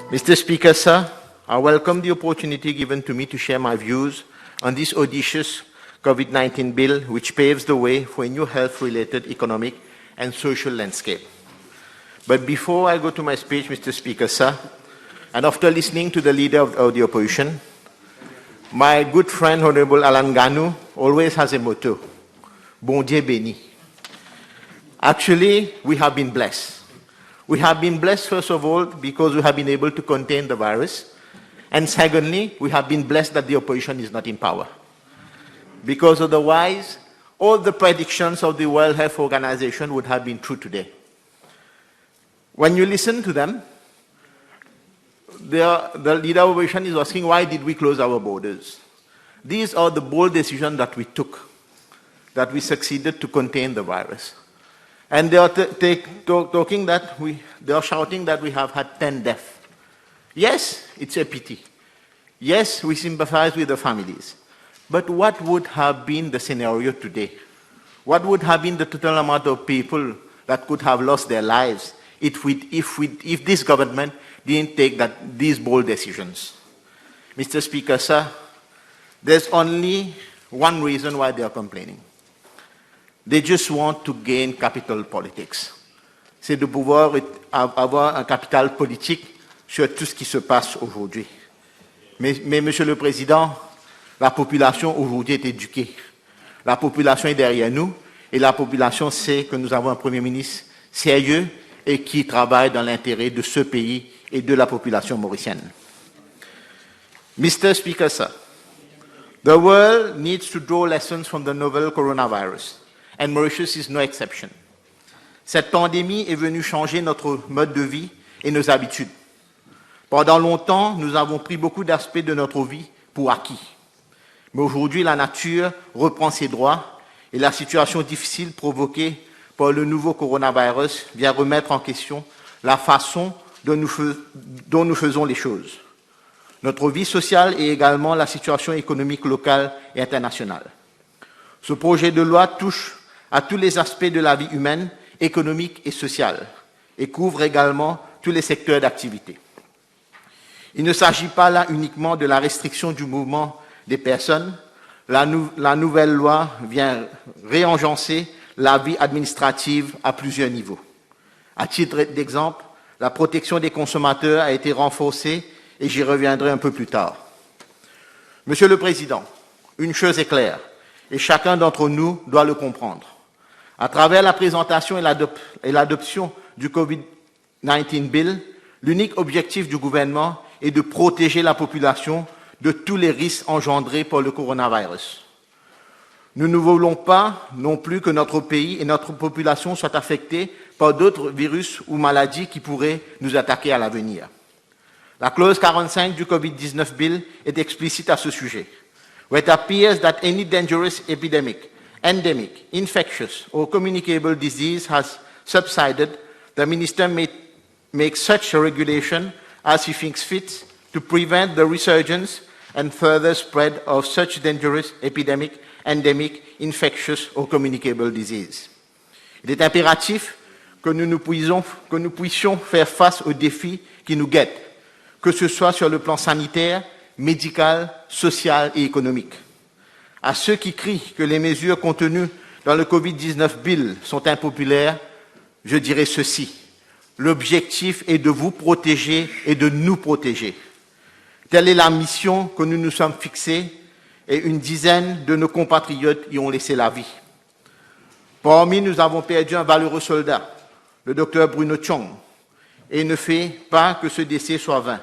Mr. Speaker, sir, I welcome the opportunity given to me to share my views on this audacious COVID-19 bill, which paves the way for a new health-related economic and social landscape. But before I go to my speech, Mr. Speaker, sir, and after listening to the leader of the opposition, my good friend, Honorable Alan Ganu, always has a motto, Bon Dieu béni. Actually, we have been blessed. We have been blessed, first of all, because we have been able to contain the virus. And secondly, we have been blessed that the opposition is not in power. Because otherwise, all the predictions of the World Health Organization would have been true today. When you listen to them, the leader of opposition is asking, why did we close our borders? These are the bold decisions that we took, that we succeeded to contain the virus. And they are shouting that we have had 10 deaths. Yes, it's a pity. Yes, we sympathize with the families. But what would have been the scenario today? What would have been the total amount of people that could have lost their lives if this government didn't take these bold decisions? Mr. Speaker, sir, there's only one reason why they are complaining. They just want to gain capital politics. C'est de pouvoir avoir un capital politique sur tout ce qui se passe aujourd'hui. Mais Monsieur le Président, la population aujourd'hui est éduquée. La population est derrière nous et la population sait que nous avons un Premier ministre sérieux et qui travaille dans l'intérêt de ce pays et de la population mauricienne. Mr. Speaker, sir, the world needs to draw lessons from the novel coronavirus. And Mauritius is no exception. Cette pandémie est venue changer notre mode de vie et nos habitudes. Pendant longtemps, nous avons pris beaucoup d'aspects de notre vie pour acquis. Mais aujourd'hui, la nature reprend ses droits et la situation difficile provoquée par le nouveau coronavirus vient remettre en question la façon dont nous faisons les choses. Notre vie sociale et également la situation économique locale et internationale. Ce projet de loi touche à tous les aspects de la vie humaine, économique et sociale, et couvre également tous les secteurs d'activité. Il ne s'agit pas là uniquement de la restriction du mouvement des personnes. La nouvelle loi vient réagencer la vie administrative à plusieurs niveaux. À titre d'exemple, la protection des consommateurs a été renforcée et j'y reviendrai un peu plus tard. Monsieur le Président, une chose est claire, et chacun d'entre nous doit le comprendre. À travers la présentation et l'adoption du COVID-19 Bill, l'unique objectif du gouvernement est de protéger la population de tous les risques engendrés par le coronavirus. Nous ne voulons pas non plus que notre pays et notre population soient affectés par d'autres virus ou maladies qui pourraient nous attaquer à l'avenir. La clause 45 du COVID-19 Bill est explicite à ce sujet. Where it appears that any dangerous epidemic, endemic, infectious, or communicable disease has subsided, the Minister may make such a regulation as he thinks fit to prevent the resurgence and further spread of such dangerous epidemic, endemic, infectious, or communicable disease. Il est impératif que nous puissions faire face aux défis qui nous guettent, que ce soit sur le plan sanitaire, médical, social et économique. À ceux qui crient que les mesures contenues dans le COVID-19 Bill sont impopulaires, je dirais ceci. L'objectif est de vous protéger et de nous protéger. Telle est la mission que nous nous sommes fixés et une dizaine de nos compatriotes y ont laissé la vie. Parmi nous avons perdu un valeureux soldat, le docteur Bruno Chong, et il ne fait pas que ce décès soit vain.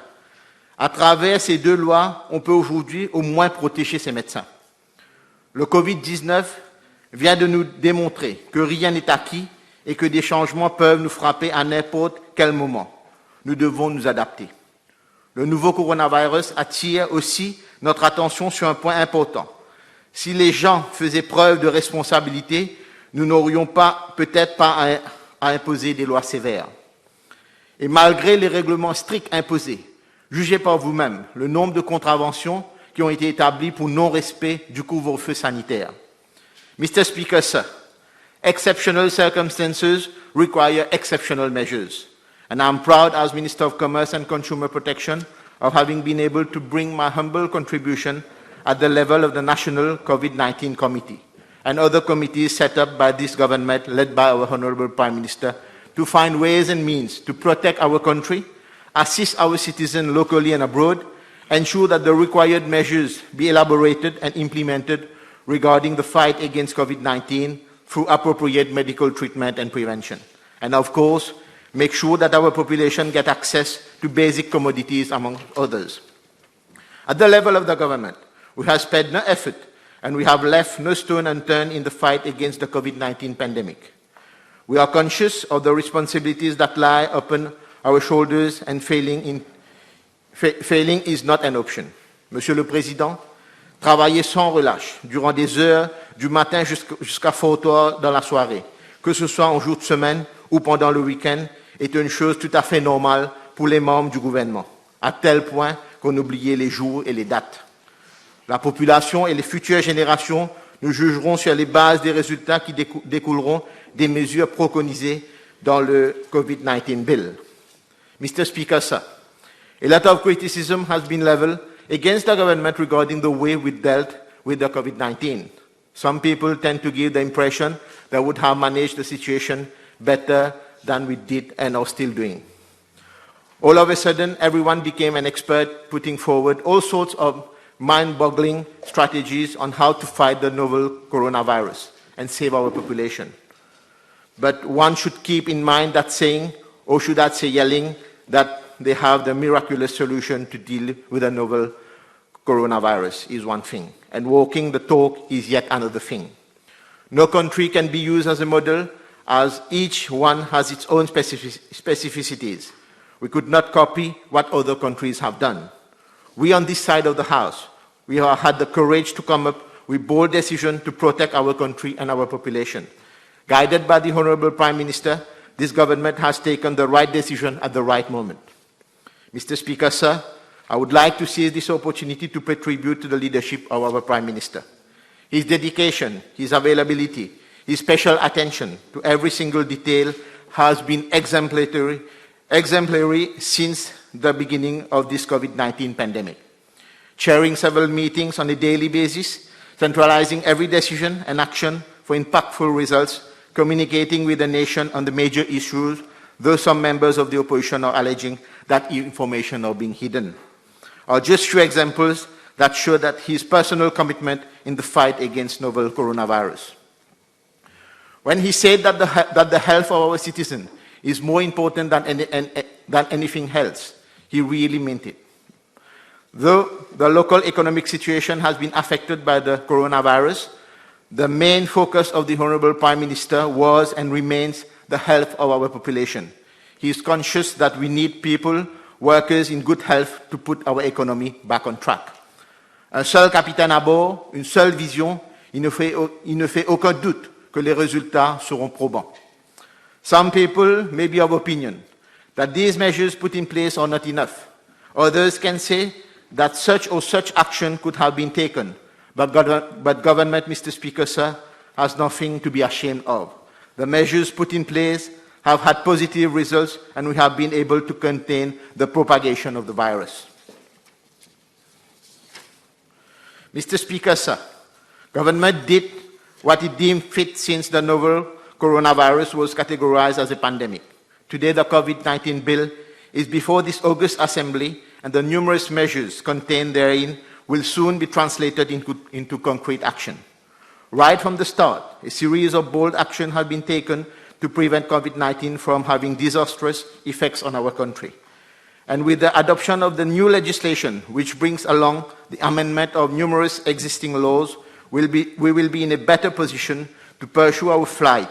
À travers ces deux lois, on peut aujourd'hui au moins protéger ces médecins. Le Covid-19 vient de nous démontrer que rien n'est acquis et que des changements peuvent nous frapper à n'importe quel moment. Nous devons nous adapter. Le nouveau coronavirus attire aussi notre attention sur un point important. Si les gens faisaient preuve de responsabilité, nous n'aurions peut-être pas à imposer des lois sévères. Et malgré les règlements stricts imposés, jugez par vous-même le nombre de contraventions qui ont été établies pour non-respect du couvre-feu sanitaire. Mr. Speaker, sir, exceptional circumstances require exceptional measures. And I'm proud as Minister of Commerce and Consumer Protection of having been able to bring my humble contribution at the level of the National COVID-19 Committee and other committees set up by this government led by our Honorable Prime Minister to find ways and means to protect our country, assist our citizens locally and abroad, ensure that the required measures be elaborated and implemented regarding the fight against COVID-19 through appropriate medical treatment and prevention. And of course, make sure that our population get access to basic commodities, among others. At the level of the government, we have spared no effort and we have left no stone unturned in the fight against the COVID-19 pandemic. We are conscious of the responsibilities that lie upon our shoulders and failing is not an option. Monsieur le Président, travailler sans relâche durant des heures du matin jusqu'à fort tard dans la soirée, que ce soit en jour de semaine ou pendant le week-end, est une chose tout à fait normale pour les membres du gouvernement, à tel point qu'on oubliait les jours et les dates. La population et les futures générations nous jugeront sur les bases des résultats qui découleront des mesures préconisées dans le COVID-19 bill. Mr. Speaker, sir, a lot of criticism has been leveled against the government regarding the way we dealt with the COVID-19. Some people tend to give the impression that we would have managed the situation better than we did and are still doing. All of a sudden, everyone became an expert, putting forward all sorts of mind-boggling strategies on how to fight the novel coronavirus and save our population. But one should keep in mind that saying, or should I say yelling, that they have the miraculous solution to deal with the novel coronavirus is one thing, and walking the talk is yet another thing. No country can be used as a model, as each one has its own specificities. We could not copy what other countries have done. We on this side of the House, we have had the courage to come up with bold decisions to protect our country and our population. Guided by the Honorable Prime Minister, this government has taken the right decision at the right moment. Mr. Speaker, sir, I would like to seize this opportunity to pay tribute to the leadership of our Prime Minister. His dedication, his availability, his special attention to every single detail has been exemplary since the beginning of this COVID-19 pandemic. Chairing several meetings on a daily basis, centralizing every decision and action for impactful results, communicating with the nation on the major issues, though some members of the opposition are alleging that information are being hidden, are just few examples that show that his personal commitment in the fight against novel coronavirus. When he said that the health of our citizens is more important than anything else, he really meant it. Though the local economic situation has been affected by the coronavirus, the main focus of the Honorable Prime Minister was and remains the health of our population. He is conscious that we need people, workers in good health to put our economy back on track. Un seul capitaine à bord, une seule vision, il ne fait aucun doute que les résultats seront probants. Some people may be of opinion that these measures put in place are not enough. Others can say that such or such action could have been taken, but government, Mr. Speaker, sir, has nothing to be ashamed of. The measures put in place have had positive results and we have been able to contain the propagation of the virus. Mr. Speaker, sir, government did what it deemed fit since the novel coronavirus was categorized as a pandemic. Today, the COVID-19 bill is before this August Assembly, and the numerous measures contained therein will soon be translated into concrete action. Right from the start, a series of bold actions have been taken to prevent COVID-19 from having disastrous effects on our country. And with the adoption of the new legislation, which brings along the amendment of numerous existing laws, we will be in a better position to pursue our fight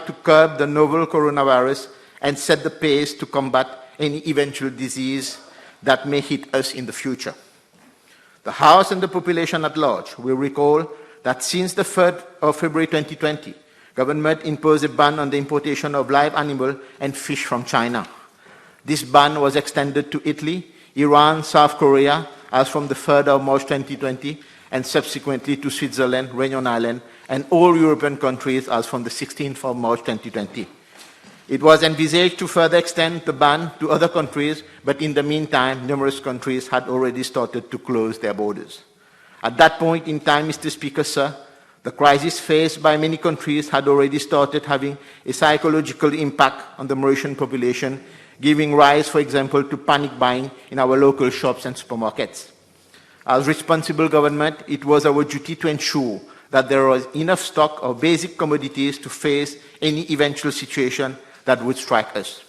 to curb the novel coronavirus and set the pace to combat any eventual disease that may hit us in the future. The House and the population at large will recall that since the 3rd of February 2020, government imposed a ban on the importation of live animal and fish from China. This ban was extended to Italy, Iran, South Korea, as from the 3rd of March 2020, and subsequently to Switzerland, Réunion Island, and all European countries as from the 16th of March 2020. It was envisaged to further extend the ban to other countries, but in the meantime, numerous countries had already started to close their borders. At that point in time, Mr. Speaker, sir, the crisis faced by many countries had already started having a psychological impact on the Mauritian population, giving rise, for example, to panic buying in our local shops and supermarkets. As responsible government, it was our duty to ensure that there was enough stock of basic commodities to face any eventual situation that would strike us.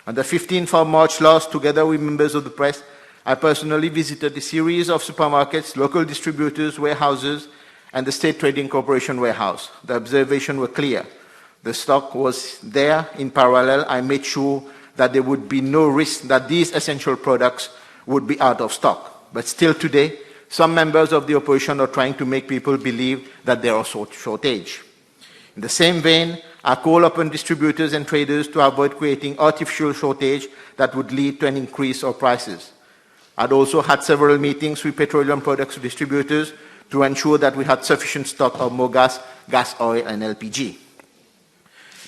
On the 15th of March last, together with members of the press, I personally visited a series of supermarkets, local distributors, warehouses, and the State Trading Corporation warehouse. The observations were clear. The stock was there. In parallel, I made sure that there would be no risk that these essential products would be out of stock. But still today, some members of the opposition are trying to make people believe that there are shortage. In the same vein, I call upon distributors and traders to avoid creating artificial shortage that would lead to an increase of prices. I'd also had several meetings with petroleum products distributors to ensure that we had sufficient stock of mogas, gas oil, and LPG.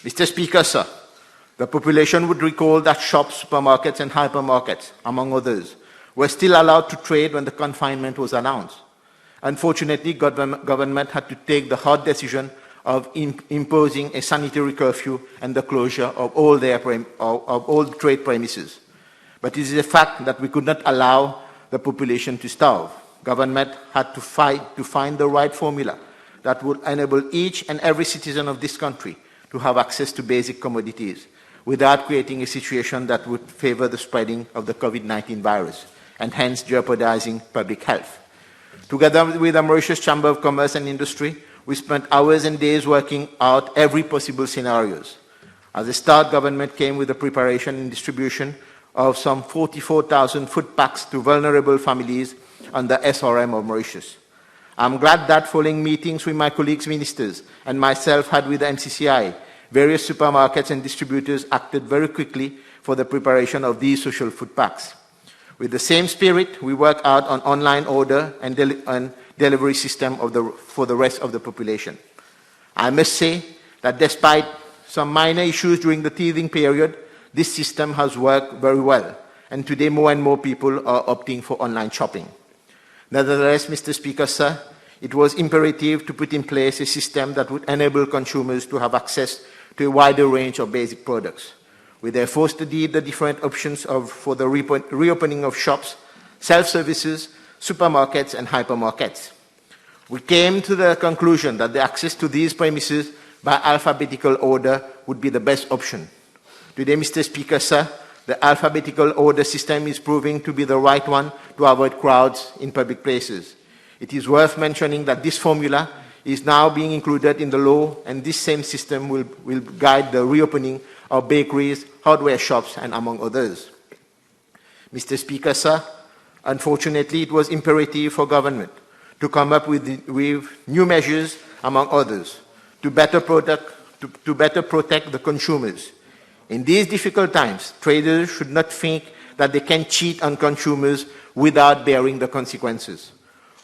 Mr. Speaker, sir, the population would recall that shops, supermarkets, and hypermarkets, among others, were still allowed to trade when the confinement was announced. Unfortunately, government had to take the hard decision of imposing a sanitary curfew and the closure of all trade premises. But it is a fact that we could not allow the population to starve. Government had to fight to find the right formula that would enable each and every citizen of this country to have access to basic commodities without creating a situation that would favor the spreading of the COVID-19 virus and hence jeopardizing public health. Together with the Mauritius Chamber of Commerce and Industry, we spent hours and days working out every possible scenarios. As a start, government came with the preparation and distribution of some 44,000 food packs to vulnerable families under SRM of Mauritius. I'm glad that following meetings with my colleagues ministers and myself had with the MCCI, various supermarkets and distributors acted very quickly for the preparation of these social food packs. With the same spirit, we worked out on online order and delivery system for the rest of the population. I must say that despite some minor issues during the teething period, this system has worked very well, and today more and more people are opting for online shopping. Nevertheless, Mr. Speaker, sir, it was imperative to put in place a system that would enable consumers to have access to a wider range of basic products. We therefore studied the different options for the reopening of shops, self-services, supermarkets, and hypermarkets. We came to the conclusion that the access to these premises by alphabetical order would be the best option. Today, Mr. Speaker, sir, the alphabetical order system is proving to be the right one to avoid crowds in public places. It is worth mentioning that this formula is now being included in the law, and this same system will guide the reopening of bakeries, hardware shops, and among others. Mr. Speaker, sir, unfortunately, it was imperative for government to come up with new measures, among others, to better protect the consumers. In these difficult times, traders should not think that they can cheat on consumers without bearing the consequences.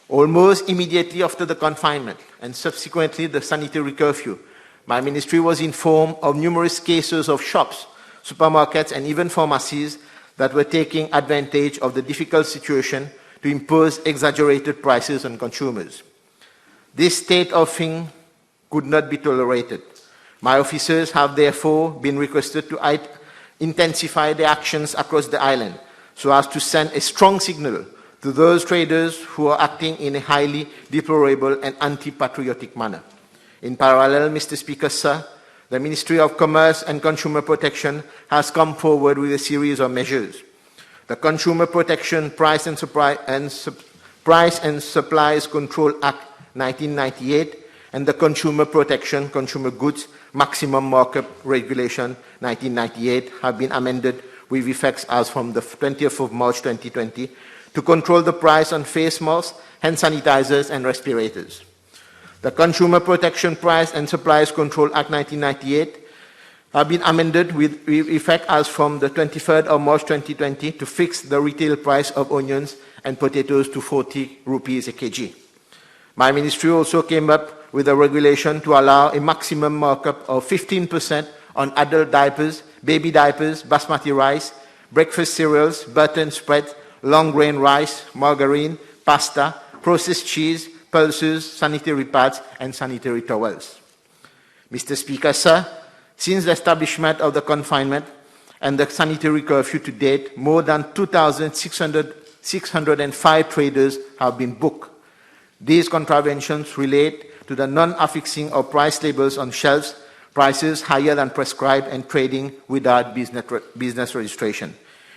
Almost immediately after the confinement and subsequently the sanitary curfew, my ministry was informed of numerous cases of shops, supermarkets, and even pharmacies that were taking advantage of the difficult situation to impose exaggerated prices on consumers. This state of things could not be tolerated. My officers have therefore been requested to intensify their actions across the island so as to send a strong signal to those traders who are acting in a highly deplorable and anti-patriotic manner. In parallel, Mr. Speaker, sir, the Ministry of Commerce and Consumer Protection has come forward with a series of measures. The Consumer Protection Price and Supplies Control Act 1998 and the Consumer Protection Consumer Goods Maximum Markup Regulation 1998 have been amended with effects as from the 20th of March 2020 to control the price on face masks, hand sanitizers, and respirators. The Consumer Protection Price and Supplies Control Act 1998 have been amended with effect as from the 23rd of March 2020 to fix the retail price of onions and potatoes to 40 rupees a kg. My ministry also came up with a regulation to allow a maximum markup of 15% on adult diapers, baby diapers, basmati rice, breakfast cereals, butter and spread, long grain rice, margarine, pasta, processed cheese, pulses, sanitary pads, and sanitary towels. Mr. Speaker, sir, since the establishment of the confinement and the sanitary curfew to date, more than 2,605 traders have been booked. These contraventions relate to the non-affixing of price labels on shelves, prices higher than prescribed, and trading without business registration.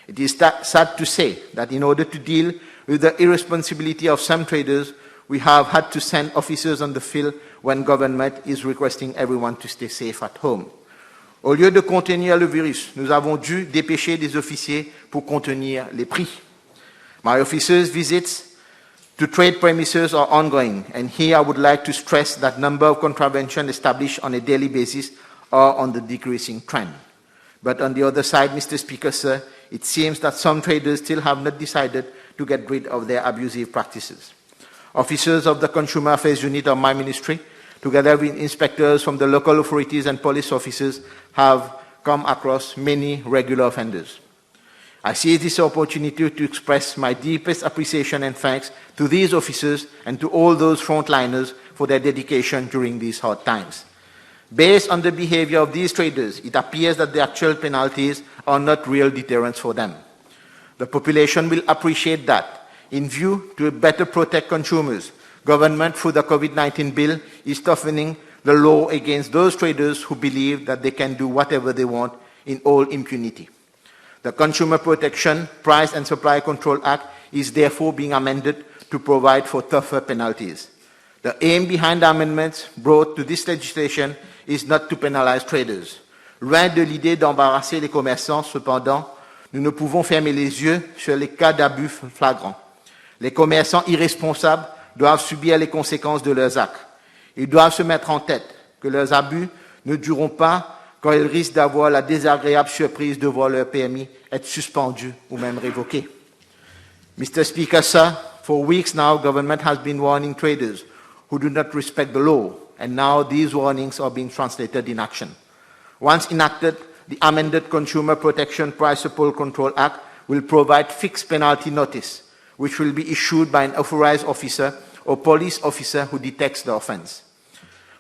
It is sad to say that in order to deal with the irresponsibility of some traders, we have had to send officers on the field when government is requesting everyone to stay safe at home. Au lieu de contenir le virus, nous avons dû dépêcher des officiers pour contenir les prix. My officers' visits to trade premises are ongoing, and here I would like to stress that number of contraventions established on a daily basis are on the decreasing trend. But on the other side, Mr. Speaker, sir, it seems that some traders still have not decided to get rid of their abusive practices. Officers of the Consumer Affairs Unit of my ministry, together with inspectors from the local authorities and police officers, have come across many regular offenders. I see this opportunity to express my deepest appreciation and thanks to these officers and to all those frontliners for their dedication during these hard times. Based on the behavior of these traders, it appears that the actual penalties are not real deterrents for them. The population will appreciate that. In view to better protect consumers, government through the COVID-19 bill is toughening the law against those traders who believe that they can do whatever they want in all impunity. The Consumer Protection, Price and Supply Control Act is therefore being amended to provide for tougher penalties. The aim behind the amendments brought to this legislation is not to penalize traders. Loin de l'idée d'embarrasser les commerçants, cependant, nous ne pouvons fermer les yeux sur les cas d'abus flagrants. Les commerçants irresponsables doivent subir les conséquences de leurs actes. Ils doivent se mettre en tête que leurs abus ne dureront pas quand ils risquent d'avoir la désagréable surprise de voir leur permis être suspendu ou même révoqué. Mr. Speaker, sir, for weeks now, government has been warning traders who do not respect the law, and now these warnings are being translated in action. Once enacted, the amended Consumer Protection Price Supply Control Act will provide fixed penalty notice, which will be issued by an authorized officer or police officer who detects the offense.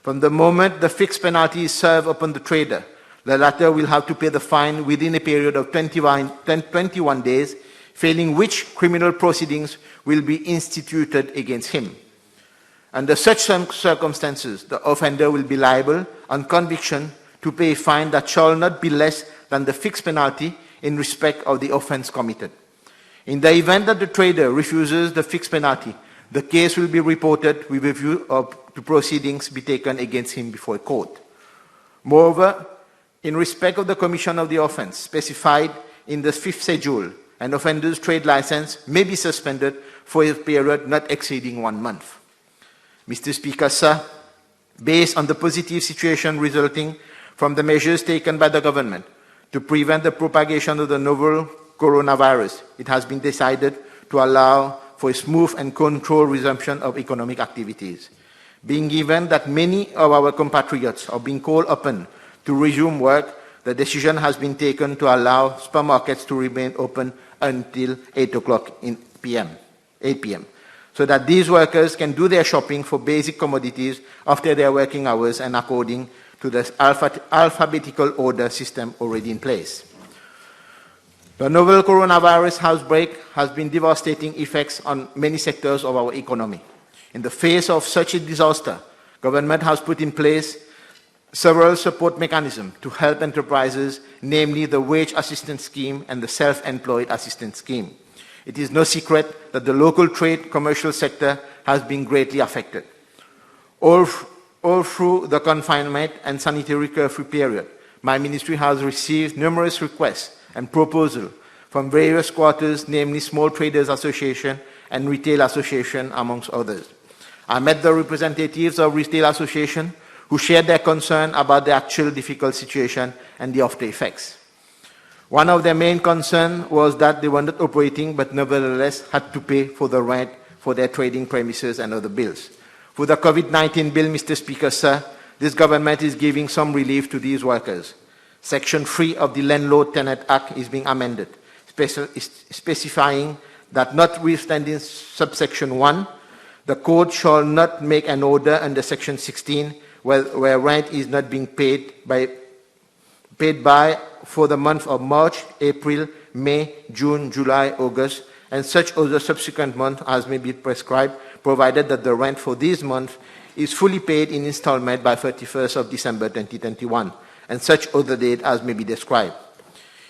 From the moment the fixed penalty is served upon the trader, the latter will have to pay the fine within a period of 21 days, failing which criminal proceedings will be instituted against him. Under such circumstances, the offender will be liable, on conviction, to pay a fine that shall not be less than the fixed penalty in respect of the offense committed. In the event that the trader refuses the fixed penalty, the case will be reported with a view to proceedings be taken against him before a court. Moreover, in respect of the commission of the offense specified in the 5th schedule, an offender's trade license may be suspended for a period not exceeding 1 month. Mr. Speaker, sir, based on the positive situation resulting from the measures taken by the government to prevent the propagation of the novel coronavirus, it has been decided to allow for a smooth and controlled resumption of economic activities. Being given that many of our compatriots are being called upon to resume work, the decision has been taken to allow supermarkets to remain open until 8 p.m., so that these workers can do their shopping for basic commodities after their working hours and according to the alphabetical order system already in place. The novel coronavirus outbreak has been devastating effects on many sectors of our economy. In the face of such a disaster, government has put in place several support mechanisms to help enterprises, namely the Wage Assistance Scheme and the Self-Employed Assistance Scheme. It is no secret that the local trade commercial sector has been greatly affected. All through the confinement and sanitary curfew period, my ministry has received numerous requests and proposals from various quarters, namely Small Traders Association and Retail Association, amongst others. I met the representatives of Retail Association who shared their concern about the actual difficult situation and the after effects. One of their main concerns was that they were not operating but nevertheless had to pay for the rent for their trading premises and other bills. For the COVID-19 bill, Mr. Speaker, sir, this government is giving some relief to these workers. Section 3 of the Landlord-Tenant Act is being amended, specifying that notwithstanding subsection 1, the Court shall not make an order under Section 16 where rent is not being paid by for the month of March, April, May, June, July, August, and such other subsequent months as may be prescribed, provided that the rent for these months is fully paid in installment by 31st of December 2021, and such other date as may be described.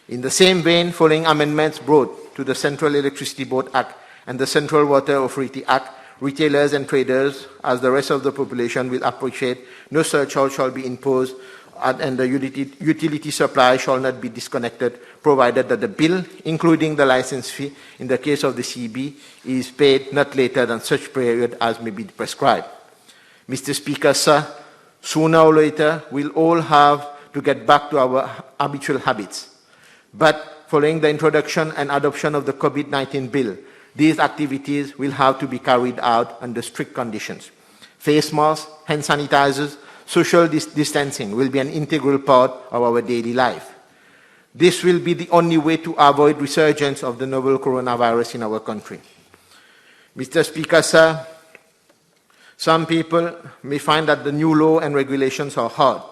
In the same vein, following amendments brought to the Central Electricity Board Act and the Central Water Authority Act, retailers and traders, as the rest of the population, will appreciate no surcharge shall be imposed and the utility supply shall not be disconnected, provided that the bill, including the license fee, in the case of the CB, is paid not later than such period as may be prescribed. Mr. Speaker, sir, sooner or later, we'll all have to get back to our habitual habits. But following the introduction and adoption of the COVID-19 bill, these activities will have to be carried out under strict conditions. Face masks, hand sanitizers, social distancing will be an integral part of our daily life. This will be the only way to avoid resurgence of the novel coronavirus in our country. Mr. Speaker, sir, some people may find that the new law and regulations are hard,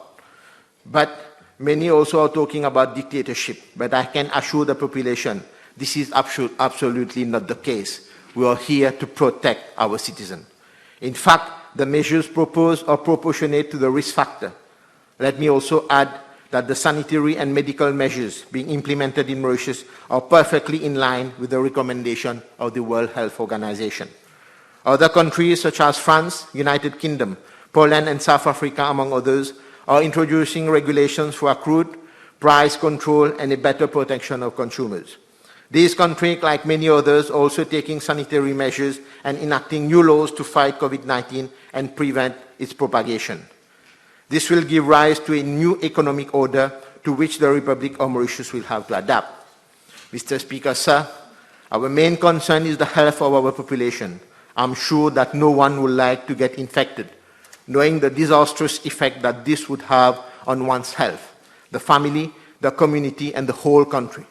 but many also are talking about dictatorship. But I can assure the population this is absolutely not the case. We are here to protect our citizens. In fact, the measures proposed are proportionate to the risk factor. Let me also add that the sanitary and medical measures being implemented in Mauritius are perfectly in line with the recommendation of the World Health Organization. Other countries such as France, United Kingdom, Poland and South Africa, among others, are introducing regulations for accrued price control and a better protection of consumers. These countries, like many others, are also taking sanitary measures and enacting new laws to fight COVID-19 and prevent its propagation. This will give rise to a new economic order to which the Republic of Mauritius will have to adapt. Mr. Speaker, sir, our main concern is the health of our population. I'm sure that no one would like to get infected, knowing the disastrous effect that this would have on one's health, the family, the community, and the whole country.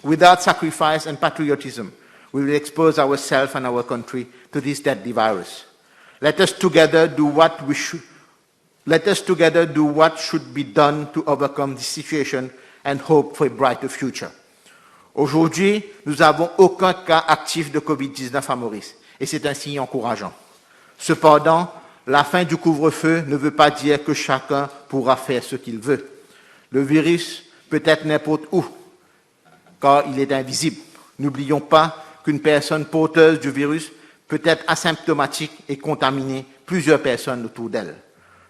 Without sacrifice and patriotism, we will expose ourselves and our country to this deadly virus. Let us together do what should be done to overcome this situation and hope for a brighter future. Aujourd'hui, nous n'avons aucun cas actif de COVID-19 à Maurice, et c'est un signe encourageant. Cependant, la fin du couvre-feu ne veut pas dire que chacun pourra faire ce qu'il veut. Le virus peut être n'importe où, car il est invisible. N'oublions pas qu'une personne porteuse du virus peut être asymptomatique et contaminer plusieurs personnes autour d'elle.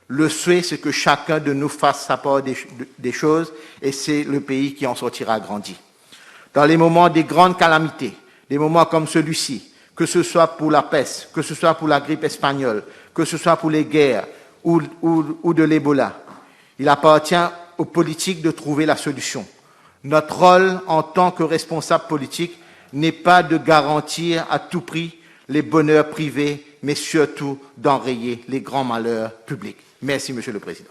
Le souhait, c'est que chacun de nous fasse sa part des choses, et c'est le pays qui en sortira grandi. Dans les moments des grandes calamités, des moments comme celui-ci, que ce soit pour la peste, que ce soit pour la grippe espagnole, que ce soit pour les guerres ou de l'Ebola, il appartient aux politiques de trouver la solution. Notre rôle en tant que responsable politique n'est pas de garantir à tout prix les bonheurs privés, mais surtout d'enrayer les grands malheurs publics. Merci, Monsieur le Président.